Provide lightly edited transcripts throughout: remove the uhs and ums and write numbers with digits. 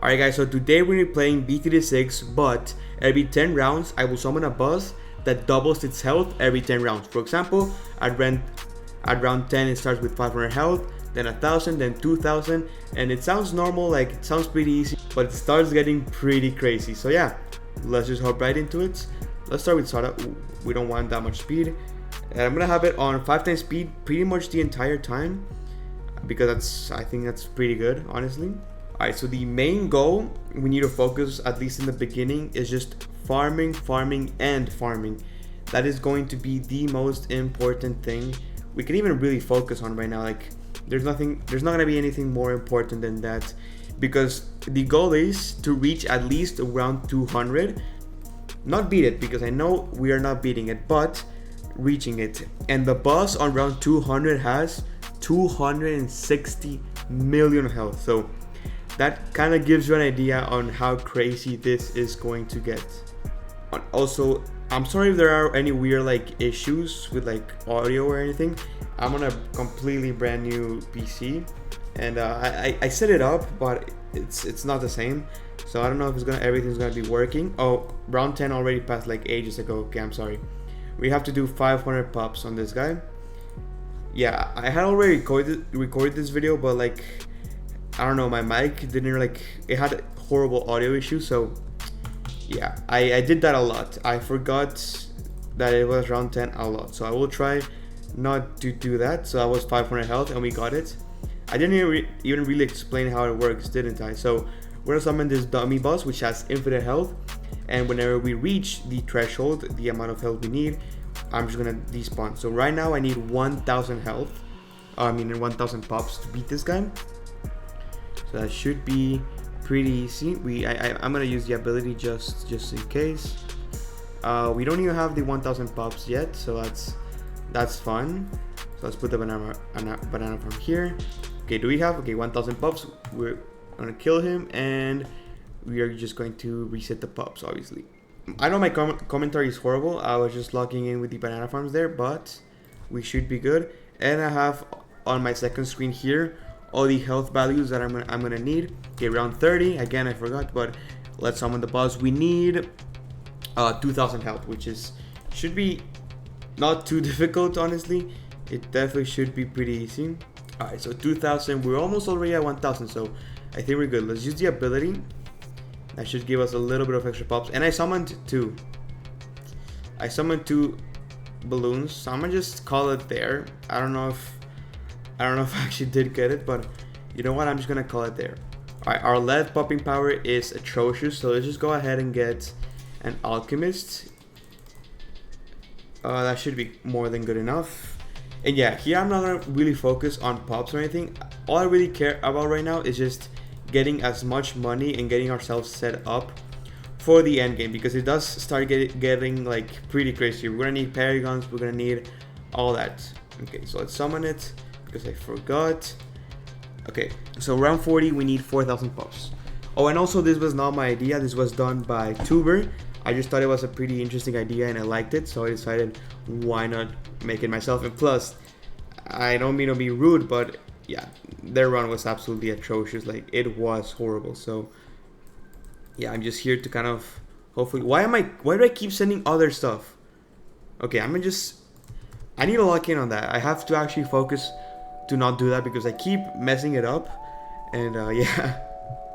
Alright guys, so today we're going to be playing BTD6, but every 10 rounds I will summon a boss that doubles its health every 10 rounds. For example, at round 10 it starts with 500 health, then 1000, then 2000, and it sounds normal, like it sounds pretty easy, but it starts getting pretty crazy. So yeah, let's just hop right into it. Let's start with Sada. We don't want that much speed, and I'm gonna have it on 5 times speed pretty much the entire time, because I think that's pretty good, honestly. Alright, so the main goal we need to focus, at least in the beginning, is just farming. That is going to be the most important thing we can even really focus on right now. Like, there's not gonna be anything more important than that, because the goal is to reach at least around 200, not beat it, because I know we are not beating it, but reaching it. And the boss on round 200 has 260 million health, so that kind of gives you an idea on how crazy this is going to get. Also, I'm sorry if there are any weird like issues with like audio or anything. I'm on a completely brand new PC, and I set it up, but it's not the same. So I don't know if everything's gonna be working. Oh, round 10 already passed like ages ago. Okay, I'm sorry. We have to do 500 pops on this guy. Yeah, I had already recorded this video, but like, I don't know, my mic didn't it had horrible audio issues. So yeah, I did that a lot. I forgot that it was round 10 a lot, so I will try not to do that. So that was 500 health and we got it. I didn't even really explain how it works, didn't I? So we're gonna summon this dummy boss which has infinite health, and whenever we reach the threshold, the amount of health we need, I'm just gonna despawn. So right now I need 1000 health, 1000 pops to beat this guy. So that should be pretty easy. I'm gonna use the ability just in case. We don't even have the 1000 pops yet, so that's fun. So let's put the banana from here. Okay, do we have 1000 pops? We're gonna kill him, and we are just going to reset the pops, obviously. I know my commentary is horrible. I was just logging in with the banana farms there, but we should be good. And I have on my second screen here all the health values that I'm gonna need. Okay, round 30, again I forgot, but let's summon the boss. We need 2000 health, which should be not too difficult, honestly. It definitely should be pretty easy. Alright, so 2000, we're almost already at 1000, so I think we're good. Let's use the ability. That should give us a little bit of extra pops. And I summoned two balloons, so I'm gonna just call it there. I don't know if I actually did get it, but you know what? I'm just gonna call it there. Alright, our lead popping power is atrocious, so let's just go ahead and get an alchemist. That should be more than good enough. And yeah, here I'm not gonna really focus on pops or anything. All I really care about right now is just getting as much money and getting ourselves set up for the end game, because it does start getting like pretty crazy. We're gonna need paragons, we're gonna need all that. Okay, so let's summon it, because I forgot. Okay, so round 40 we need 4000 pops. Oh, and also this was not my idea, this was done by Tewbre. I just thought it was a pretty interesting idea and I liked it, so I decided why not make it myself. And plus, I don't mean to be rude, but yeah, their run was absolutely atrocious. Like, it was horrible. So yeah, I'm just here to kind of hopefully, why do I keep sending other stuff? Okay, I need to lock in on that. I have to actually focus to not do that, because I keep messing it up. And yeah,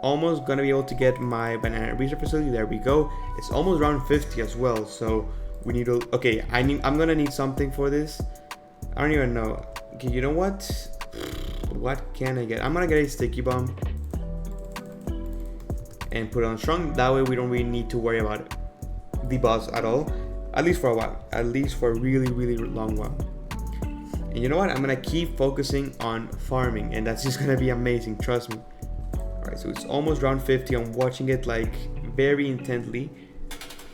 almost gonna be able to get my banana research facility. There we go. It's almost round 50 as well, so we need to, okay, I'm gonna need something for this. I don't even know. Okay, you know what can I get? I'm gonna get a sticky bomb and put it on strong. That way we don't really need to worry about the boss at all, at least for a while, at least for a really long while. And you know what, I'm gonna keep focusing on farming, and that's just gonna be amazing, trust me. Alright, so it's almost round 50. I'm watching it like very intently.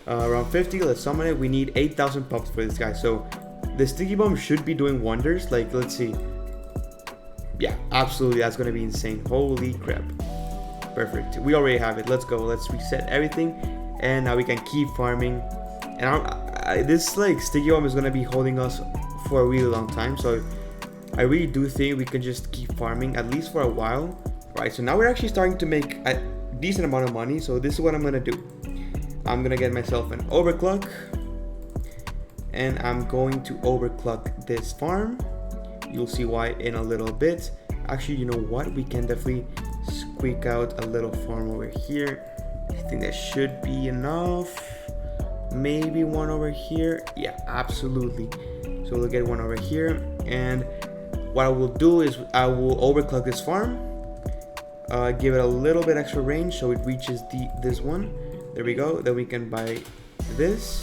Round 50, let's summon it. We need 8000 pops for this guy, so the sticky bomb should be doing wonders. Like, let's see. Yeah, absolutely, that's gonna be insane. Holy crap. Perfect, we already have it. Let's go, let's reset everything, and now we can keep farming. And this like sticky bomb is gonna be holding us for a really long time, so I really do think we can just keep farming at least for a while. Right, so now we're actually starting to make decent amount of money. So this is what I'm gonna do. I'm gonna get myself an overclock, and I'm going to overclock this farm. You'll see why in a little bit. Actually, you know what? We can definitely squeak out a little farm over here. I think that should be enough. Maybe one over here. Yeah, absolutely. So we'll get one over here. And what I will do is I will overclock this farm. Give it a little bit extra range so it reaches this one. There we go. Then we can buy this.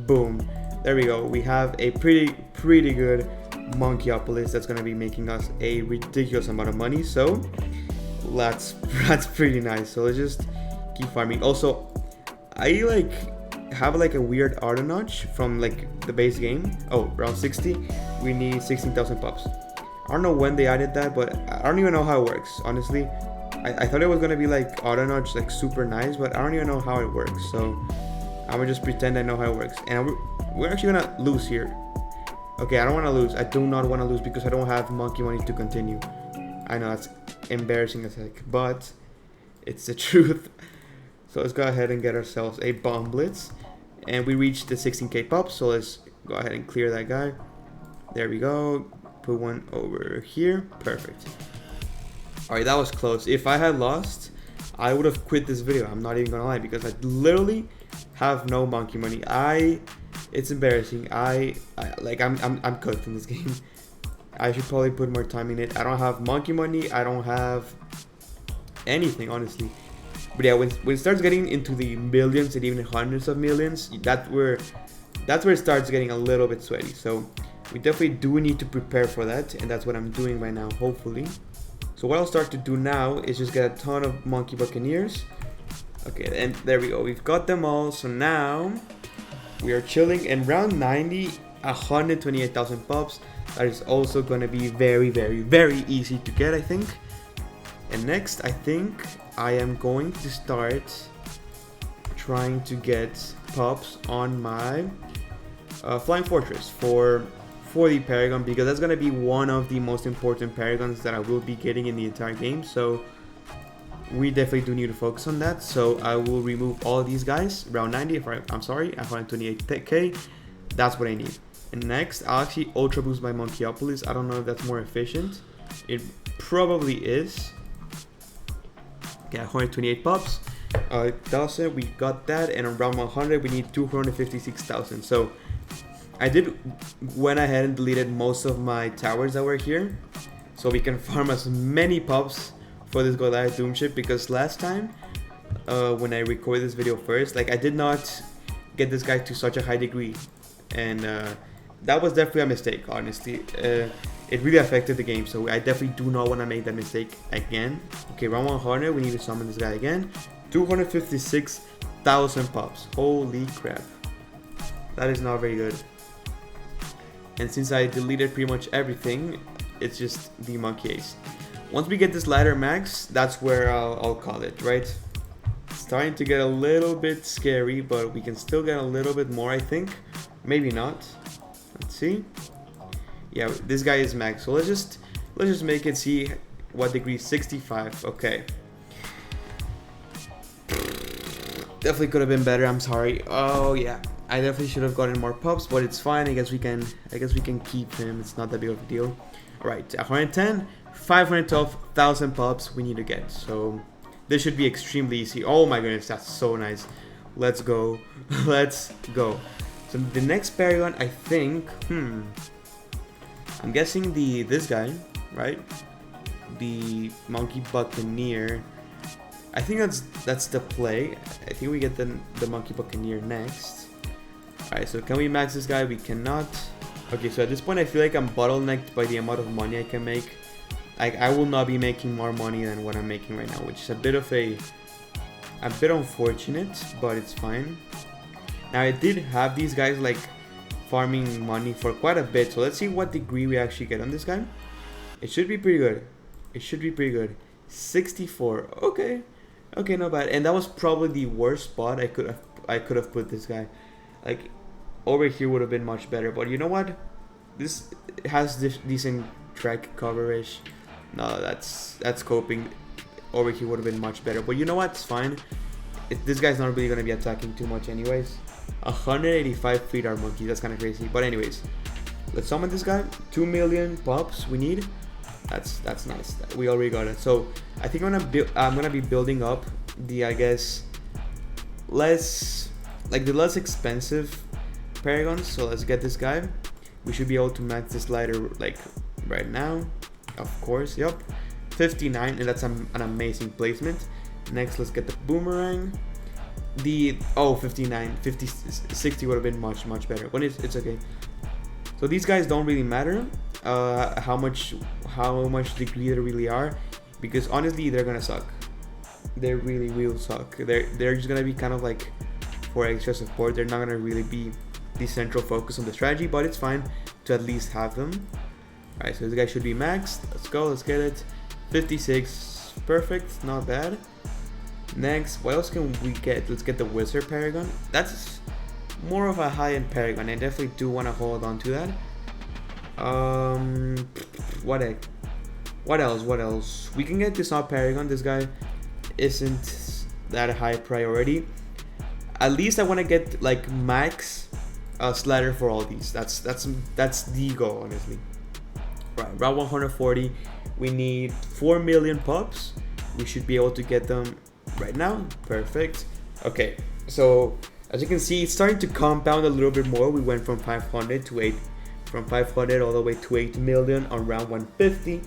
Boom. There we go. We have a pretty good Monkeyopolis that's gonna be making us a ridiculous amount of money. So that's pretty nice. So let's just keep farming. Also, I like have like a weird auto notch from like the base game. Oh, around 60. We need 16,000 pops. I don't know when they added that, but I don't even know how it works. Honestly, I thought it was gonna be like auto notch, like super nice, but I don't even know how it works. So I'm gonna just pretend I know how it works. And we're actually gonna lose here. Okay, I don't want to lose. I do not want to lose because I don't have monkey money to continue. I know that's embarrassing as heck, but it's the truth. So let's go ahead and get ourselves a bomb blitz. And we reached the 16k pop, so let's go ahead and clear that guy. There we go. Put one over here. Perfect. Alright, that was close. If I had lost, I would have quit this video. I'm not even gonna lie, because I literally have no monkey money. It's embarrassing. I'm cooked in this game. I should probably put more time in it. I don't have monkey money. I don't have anything, honestly. But yeah, when it starts getting into the millions and even hundreds of millions, that's where it starts getting a little bit sweaty. So we definitely do need to prepare for that, and that's what I'm doing right now, hopefully. So what I'll start to do now is just get a ton of monkey buccaneers. Okay, and there we go. We've got them all. So now we are chilling in round 90, 128,000 pops. That is also going to be very, very, very easy to get, I think. And next, I think I am going to start trying to get pops on my Flying Fortress for the Paragon, because that's going to be one of the most important Paragons that I will be getting in the entire game. So we definitely do need to focus on that. So I will remove all of these guys. Round 90, I'm sorry, 128k. That's what I need. And next, I'll actually ultra boost my Monkeyopolis. I don't know if that's more efficient. It probably is. Okay, 128 pops. Thousand, we got that. And around 100, we need 256,000. So I went ahead and deleted most of my towers that were here, so we can farm as many pops for this Goliath Doom ship, because last time when I recorded this video first, like, I did not get this guy to such a high degree, and that was definitely a mistake, honestly. It really affected the game, so I definitely do not want to make that mistake again. Okay, round 100, we need to summon this guy again. 256,000 pops. Holy crap. That is not very good. And since I deleted pretty much everything, it's just the monkey ace. Once we get this ladder max, that's where I'll call it, right? It's starting to get a little bit scary, but we can still get a little bit more, I think. Maybe not. Let's see. Yeah, this guy is max, so let's just make it, see what degree. 65. Okay. Definitely could have been better. I'm sorry. Oh yeah, I definitely should have gotten more pops, but it's fine. I guess we can keep him. It's not that big of a deal. All right, 110, 512,000 pops we need to get. So this should be extremely easy. Oh my goodness, that's so nice. Let's go. Let's go. So the next Paragon, I think, I'm guessing this guy, right? The Monkey Buccaneer. I think that's the play. I think we get the Monkey Buccaneer next. Alright, so can we max this guy? We cannot. Okay, so at this point I feel like I'm bottlenecked by the amount of money I can make. Like, I will not be making more money than what I'm making right now, which is a bit unfortunate, but it's fine. Now, I did have these guys like farming money for quite a bit, so let's see what degree we actually get on this guy. It should be pretty good. It should be pretty good. 64. Okay. Okay, not bad. And that was probably the worst spot I could have put this guy. Like, over here would have been much better, but you know what? This has this decent track coverage. No, that's coping. over here would have been much better. But you know what? It's fine. This guy's not really going to be attacking too much anyways. 185 feet are monkeys. That's kind of crazy. But anyways, let's summon this guy. 2 million pops we need. That's nice. We already got it. So I think I'm gonna be building up the, I guess, less expensive paragons. So let's get this guy. We should be able to max this slider like right now. Of course, yep. 59, and that's an amazing placement. Next, let's get the boomerang. 59, 50, 60 would have been much better. But it's okay. So these guys don't really matter how much degree they really are, because honestly they're gonna suck. They really will suck. They're just gonna be kind of like for extra support. They're not gonna really be the central focus on the strategy, but it's fine to at least have them. Alright, so this guy should be maxed. Let's go, let's get it. 56, perfect, not bad. Next, what else can we get? Let's get the Wizard Paragon. That's more of a high-end Paragon. I definitely do want to hold on to that. What else? We can get this up Paragon. This guy isn't that high priority. At least I want to get like max slider for all these. That's the goal, honestly. Right, round 140. We need 4 million pops. We should be able to get them right now. Perfect. Okay, so as you can see, it's starting to compound a little bit more. We went from 500 to 8, from 500 all the way to 8 million on round 150.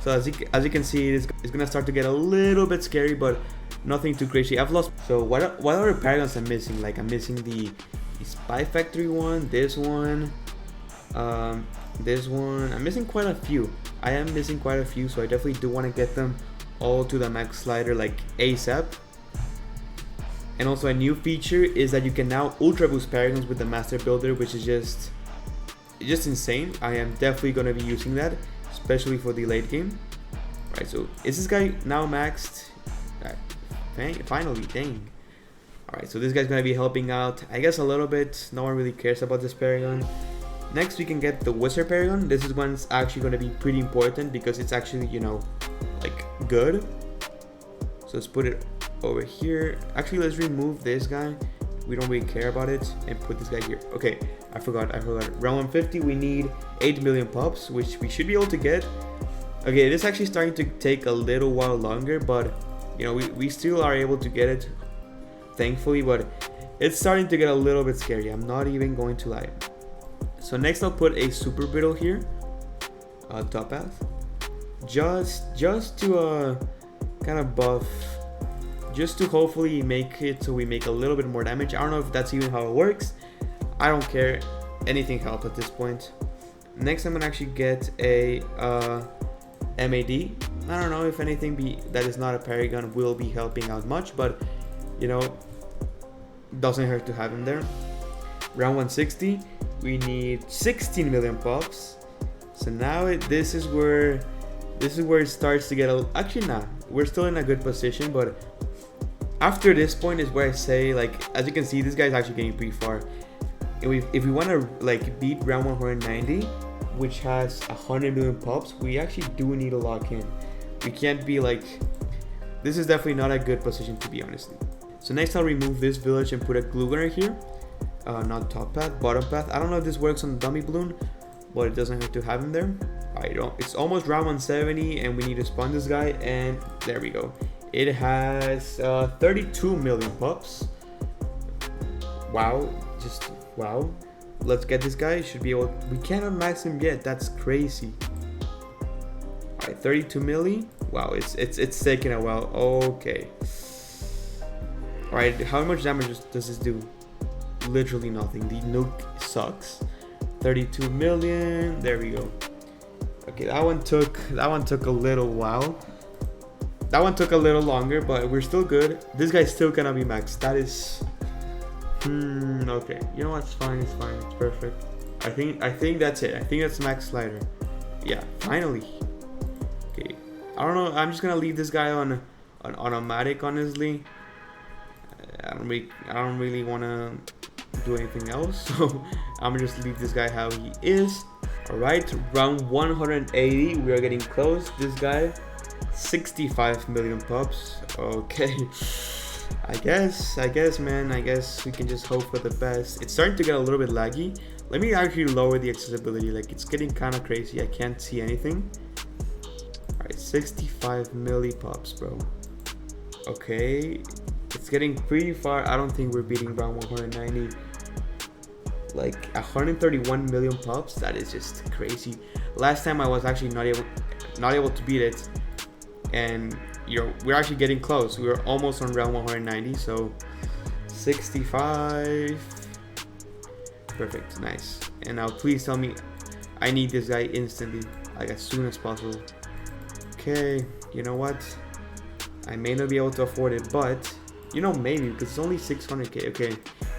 So as you can see, it's gonna start to get a little bit scary, but nothing too crazy. I've lost. So what other paragons I'm missing? Like I'm missing the Spy Factory one, this one, this one. I'm missing quite a few. I am missing quite a few, so I definitely do want to get them all to the max slider like ASAP. And also a new feature is that you can now ultra boost paragons with the master builder, which is just insane. I am definitely going to be using that, especially for the late game. Right, so is this guy now maxed? Finally, dang. Alright, so this guy's going to be helping out, I guess, a little bit. No one really cares about this paragon. Next, we can get the Wizard Paragon. This is one's actually going to be pretty important because it's actually, you know, like good. So let's put it over here. Actually, let's remove this guy. We don't really care about it, and put this guy here. Okay, I forgot. Round 150, we need 8 million pops, which we should be able to get. Okay, it is actually starting to take a little while longer, but you know, we still are able to get it, thankfully. But it's starting to get a little bit scary. I'm not even going to lie. So next, I'll put a super brittle here, top path, just to kind of buff, just to hopefully make it so we make a little bit more damage. I don't know if that's even how it works. I don't care. Anything helps at this point. Next, I'm gonna actually get a MAD. I don't know if anything that is not a Paragon will be helping out much, but you know, doesn't hurt to have him there. Round 160, we need 16 million pops. So now this is where it starts to get actually nah, we're still in a good position, but after this point is where I say, like, as you can see, this guy's actually getting pretty far. If we want to like beat round 190, which has 100 million pops, we actually do need to lock in. We can't be like, this is definitely not a good position to be, honestly. So next, I'll remove this village and put a glue gunner here. Not top path, bottom path. I don't know if this works on the dummy balloon, but it doesn't hurt to have him there. It's almost round 170, and we need to spawn this guy, and there we go. It has 32 million pops. Wow, just wow. Let's get this guy. Should be able. We cannot max him yet. That's crazy. All right, 32 milli. Wow, it's taking a while. Okay. All right, how much damage does this do? Literally nothing. The nuke sucks. 32 million. There we go. Okay, that one took a little while. That one took a little longer, but we're still good. This guy's still gonna be maxed. That is okay. You know what? It's fine. It's perfect. I think that's it. I think that's max slider. Yeah, finally. Okay. I don't know. I'm just gonna leave this guy on automatic, honestly. I don't really wanna do anything else, so I'm gonna just leave this guy how he is. All right, round 180. We are getting close. This guy 65 million pups. Okay. I guess, man. I guess we can just hope for the best. It's starting to get a little bit laggy. Let me actually lower the accessibility. Like, it's getting kind of crazy. I can't see anything. Alright, 65 milli pups, bro. Okay. It's getting pretty far. I don't think we're beating round 190. Like 131 million pups. That is just crazy. Last time I was actually not able to beat it, and we're actually getting close. We were almost on round 190. So 65. Perfect. Nice. And now please tell me I need this guy instantly, like as soon as possible. Okay. You know what? I may not be able to afford it, but you know, maybe, because it's only 600k. Okay,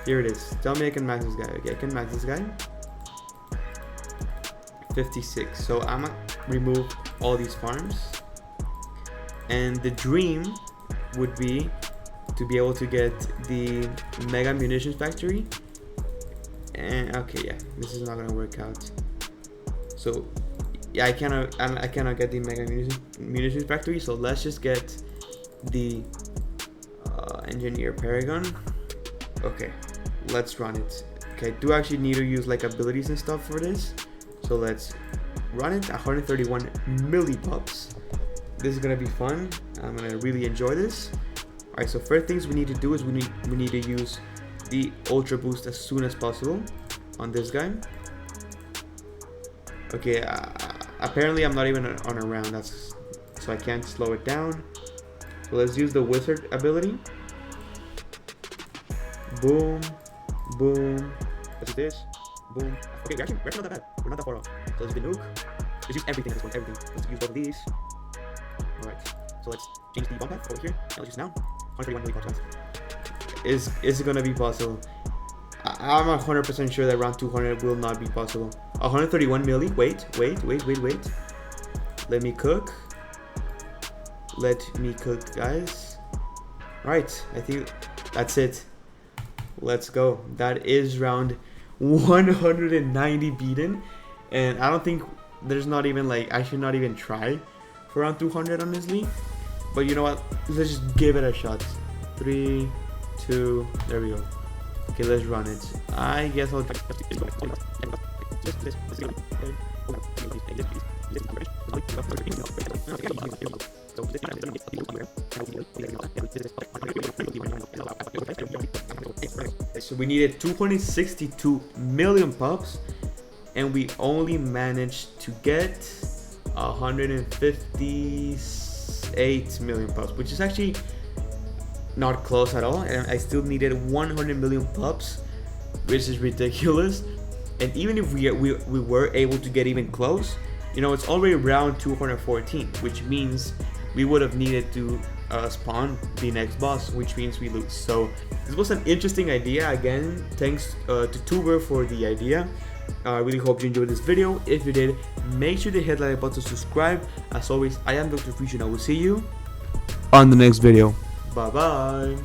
here it is. Tell me I can max this guy. Okay, I can max this guy. 56. So I'm gonna remove all these farms, and the dream would be to be able to get the mega munitions factory. And okay, yeah, this is not gonna work out. So yeah, I cannot get the mega munitions factory. So let's just get the engineer paragon. Okay, let's run it. Okay, I do actually need to use like abilities and stuff for this, so let's run it. 131 milli pups. This is gonna be fun. I'm gonna really enjoy this. All right, so first things we need to do is we need to use the ultra boost as soon as possible on this guy. Okay, apparently I'm not even on a round. That's so I can't slow it down. So let's use the wizard ability. Boom, boom. Let's do this. Boom. Okay, we're actually not that bad. We're not that far off. So let's do the nuke. Let's use everything at this point. Everything. Let's use both of these. Alright. So let's change the bomb path over here. And let's use now. 131 milli pops. Is it gonna be possible? I'm 100% sure that round 200 will not be possible. 131 milli. Wait. Let me cook. Let me cook, guys. Alright, I think that's it. Let's go. That is round 190 beaten. And I don't think there's not even like, I should not even try for round 200, honestly. But you know what? Let's just give it a shot. 3, 2, there we go. Okay, let's run it. I guess I'll so we needed 262 million pups, and we only managed to get 158 million pups, which is actually not close at all. And I still needed 100 million pups, which is ridiculous. And even if we were able to get even close, you know, it's already round 214, which means we would have needed to spawn the next boss, which means we lose. So this was an interesting idea. Again, thanks to Tewbre for the idea. I really hope you enjoyed this video. If you did, make sure to hit the like button, subscribe. As always, I am Dr. Fusion. I will see you on the next video. Bye bye.